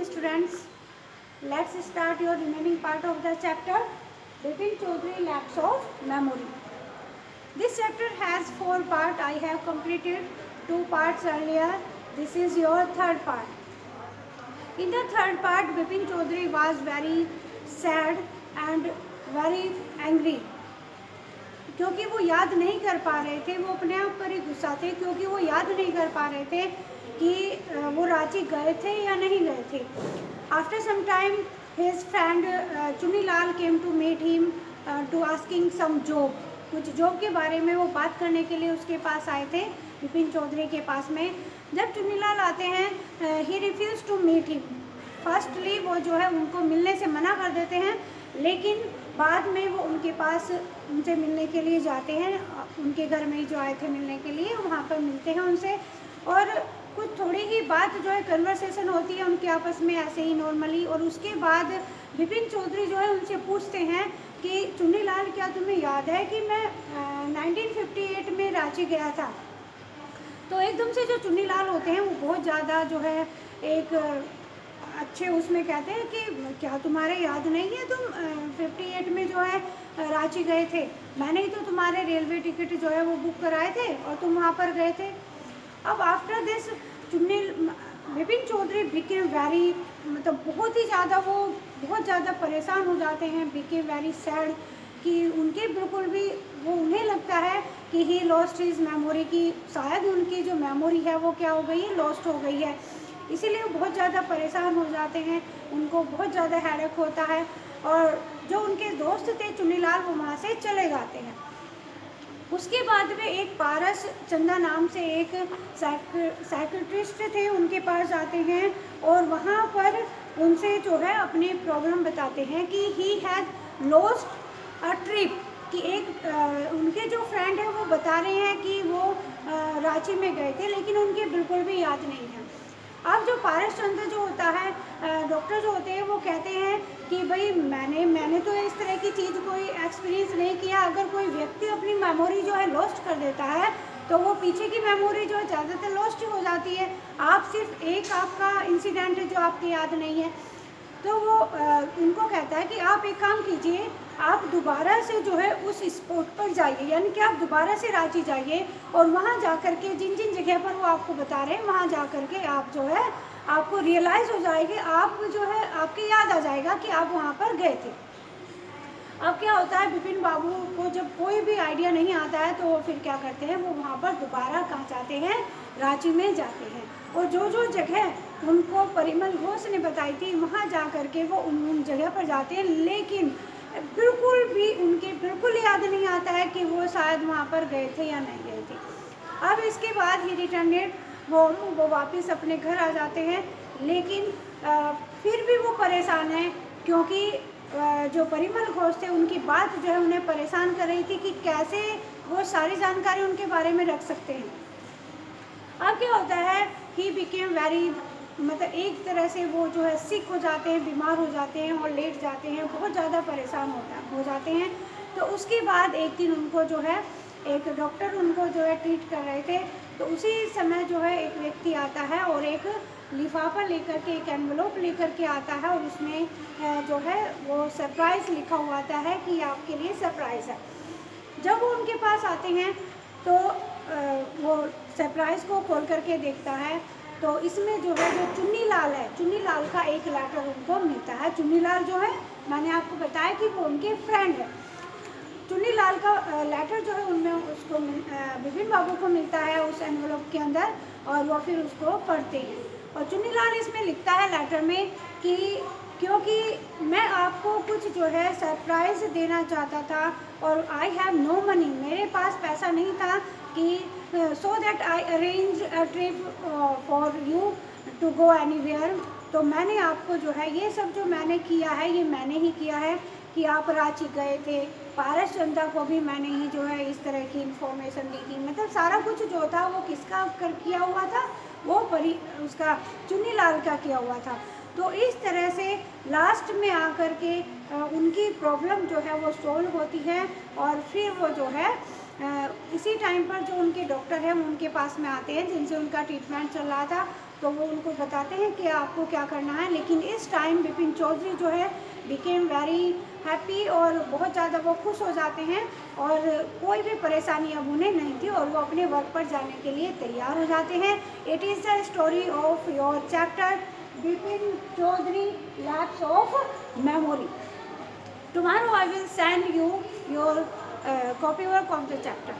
students, let's start your remaining part of the chapter. Bipin Chaudhary lacks of memory. This chapter has 4 parts. I have completed 2 parts earlier. This is your third part. In the third part, Bipin Chaudhary was very sad and very angry, क्योंकि वो याद नहीं कर पा रहे थे, वो अपने आप पर ही गुस्सा थे, क्योंकि वो याद नहीं कर पा रहे थे कि वो रांची गए थे या नहीं गए थे. After some time his friend Chunnilal came to meet him to asking some job. कुछ जॉब के बारे में वो बात करने के लिए उसके पास आए थे, बिपिन चौधरी के पास में. जब चुन्नीलाल आते हैं, he refuse to meet him. Firstly वो जो है उनको मिलने से मना कर देते हैं, लेकिन बाद में वो उनके पास उनसे मिलने के लिए जाते हैं. उनके घर में ही जो आए थे मिलने के लिए, वहाँ पर मिलते हैं उनसे, और कुछ थोड़ी ही बात जो है कन्वर्सेशन होती है उनके आपस में ऐसे ही नॉर्मली. और उसके बाद बिपिन चौधरी जो है उनसे पूछते हैं कि चुन्नीलाल, क्या तुम्हें याद है कि मैं 1958 में रांची गया था. तो एकदम से जो चुन्नीलाल होते हैं वो बहुत ज़्यादा जो है एक अच्छे उसमें कहते हैं कि क्या तुम्हारे याद नहीं है, तुम 58 में जो है रांची गए थे, मैंने ही तो तुम्हारे रेलवे टिकट जो है वो बुक कराए थे और तुम वहाँ पर गए थे. अब after this Bipin Chaudhary became very, मतलब बहुत ही ज़्यादा वो बहुत ज़्यादा परेशान हो जाते हैं, बिकेम वेरी सैड, कि उनके बिल्कुल भी वो उन्हें लगता है कि ही लॉस्ट हिज मेमोरी, की शायद उनकी जो मेमोरी है वो क्या हो गई है, लॉस्ट हो गई है. इसीलिए वो बहुत ज़्यादा परेशान हो जाते हैं, उनको बहुत ज़्यादा हैरक होता है. और जो उनके दोस्त थे चुन्नीलाल, वो वहाँ से चले जाते हैं. उसके बाद में एक पारस चंदा नाम से एक साइकेट्रिस्ट थे, उनके पास जाते हैं और वहाँ पर उनसे जो है अपनी प्रॉब्लम बताते हैं कि he has lost a trip, कि एक उनके जो फ्रेंड है वो बता रहे हैं कि वो रांची में गए थे, लेकिन उनके बिल्कुल भी याद नहीं है. अब जो पारस चंद्र जो होता है, डॉक्टर जो होते हैं, वो कहते हैं कि भाई मैंने तो इस तरह की चीज़ कोई एक्सपीरियंस नहीं किया. अगर कोई व्यक्ति अपनी मेमोरी जो है लॉस्ट कर देता है तो वो पीछे की मेमोरी जो है ज़्यादातर लॉस्ट हो जाती है. आप सिर्फ एक आपका इंसिडेंट है जो आपकी याद नहीं है. तो वो उनको कहता है कि आप एक काम कीजिए, आप दोबारा से जो है उस स्पॉट पर जाइए, यानी कि आप दोबारा से रांची जाइए और वहाँ जा कर के जिन जिन जगह पर वो आपको बता रहे हैं वहाँ जा कर के आप जो है आपको रियलाइज़ हो जाएगी, आप जो है आपकी याद आ जाएगा कि आप वहाँ पर गए थे. अब क्या होता है, बिपिन बाबू को जब कोई भी आइडिया नहीं आता है तो वो फिर क्या करते हैं, वो वहाँ पर दोबारा कहाँ जाते हैं, रांची में जाते हैं. और जो जो जगह उनको परिमल घोष ने बताई थी वहाँ जा कर के वो उन जगह पर जाते हैं, लेकिन बिल्कुल भी उनके बिल्कुल याद नहीं आता है कि वो शायद वहाँ पर गए थे या नहीं गए थे. अब इसके बाद ही रिटर्नेड होम, वो वापस अपने घर आ जाते हैं, लेकिन फिर भी वो परेशान हैं, क्योंकि जो परिमल घोष थे उनकी बात जो है उन्हें परेशान कर रही थी कि कैसे वो सारी जानकारी उनके बारे में रख सकते हैं. अब क्या होता है, ही बिकेम वेरी, मतलब एक तरह से वो जो है सिक हो जाते हैं, बीमार हो जाते हैं और लेट जाते हैं, बहुत ज़्यादा परेशान हो जाते हैं. तो उसके बाद एक दिन उनको जो है एक डॉक्टर उनको जो है ट्रीट कर रहे थे, तो उसी समय जो है एक व्यक्ति आता है और एक लिफाफा लेकर के, एक एनवलप लेकर के आता है, और उसमें जो है वो सरप्राइज़ लिखा हुआ आता है कि आपके लिए सरप्राइज़ है. जब वो उनके पास आते हैं तो वो सरप्राइज़ को खोल करके देखता है, तो इसमें जो है जो चुन्नीलाल है, चुन्नीलाल का एक लेटर उनको मिलता है. चुन्नीलाल जो है, मैंने आपको बताया कि वो उनके फ्रेंड है. चुन्नीलाल का लेटर जो है उनमें उसको बिपिन बाबू को मिलता है उस एनवलप के अंदर, और वो फिर उसको पढ़ते हैं. और चुन्नीलाल इसमें लिखता है लेटर में कि क्योंकि मैं आपको कुछ जो है सरप्राइज़ देना चाहता था और आई हैव नो मनी, मेरे पास पैसा नहीं था, कि so that I arrange a trip for you to go anywhere. तो मैंने आपको जो है ये सब जो मैंने किया है ये मैंने ही किया है, कि आप रांची गए थे. पारस चंदा को भी मैंने ही जो है इस तरह की इन्फॉर्मेशन दी थी. मतलब सारा कुछ जो था वो किसका किया हुआ था, वो उसका चुन्नीलाल का किया हुआ था. तो इस तरह से लास्ट में आकर के उनकी प्रॉब्लम जो है वो सॉल्व होती है, और फिर वो जो है इसी टाइम पर जो उनके डॉक्टर हैं उनके पास में आते हैं जिनसे उनका ट्रीटमेंट चल रहा था, तो वो उनको बताते हैं कि आपको क्या करना है। लेकिन इस टाइम बिपिन चौधरी जो है बिकेम वेरी हैप्पी, और बहुत ज़्यादा वो खुश हो जाते हैं और कोई भी परेशानी अब उन्हें नहीं थी और वो अपने वर्क पर जाने के लिए तैयार हो जाते हैं। It is the story of your chapter Bipin Chaudhary lapse of memory. Tomorrow I will send you your copy work of the chapter.